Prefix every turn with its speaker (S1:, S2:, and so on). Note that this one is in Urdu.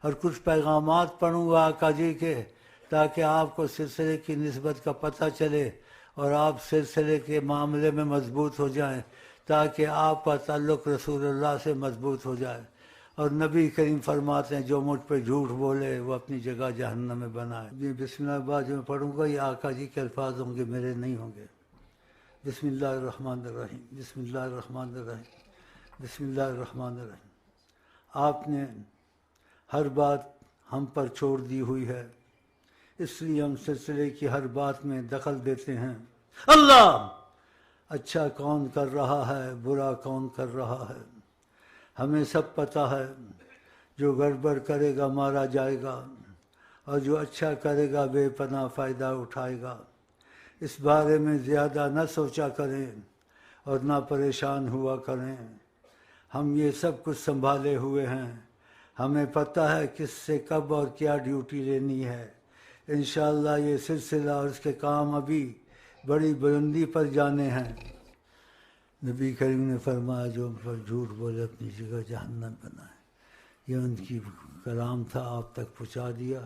S1: اور کچھ پیغامات پڑھوں گا آقا جی کے، تاکہ آپ کو سلسلے کی نسبت کا پتہ چلے اور آپ سلسلے کے معاملے میں مضبوط ہو جائیں، تاکہ آپ کا تعلق رسول اللہ سے مضبوط ہو جائے۔ اور نبی کریم فرماتے ہیں جو مجھ پہ جھوٹ بولے وہ اپنی جگہ جہنم میں بنائے۔ یہ بسم اللہ بعد میں پڑھوں گا، یہ آقا جی کے الفاظ ہوں گے، میرے نہیں ہوں گے۔ بسم اللہ الرحمن الرحیم، بسم اللہ الرحمن الرحیم، بسم اللہ الرحمن الرحیم۔ آپ نے ہر بات ہم پر چھوڑ دی ہوئی ہے، اس لیے ہم سلسلے کی ہر بات میں دخل دیتے ہیں۔ اللہ اچھا کون کر رہا ہے، برا کون کر رہا ہے، ہمیں سب پتہ ہے۔ جو گڑبڑ کرے گا مارا جائے گا، اور جو اچھا کرے گا بے پناہ فائدہ اٹھائے گا۔ اس بارے میں زیادہ نہ سوچا کریں اور نہ پریشان ہوا کریں۔ ہم یہ سب کچھ سنبھالے ہوئے ہیں، ہمیں پتہ ہے کس سے کب اور کیا ڈیوٹی لینی ہے۔ انشاءاللہ یہ سلسلہ اور اس کے کام ابھی بڑی بلندی پر جانے ہیں۔ نبی کریم نے فرمایا جو ہم پر جھوٹ بولے اپنی جگہ جہنم بنائے۔ یہ ان کی کلام تھا، آپ تک پہنچا دیا۔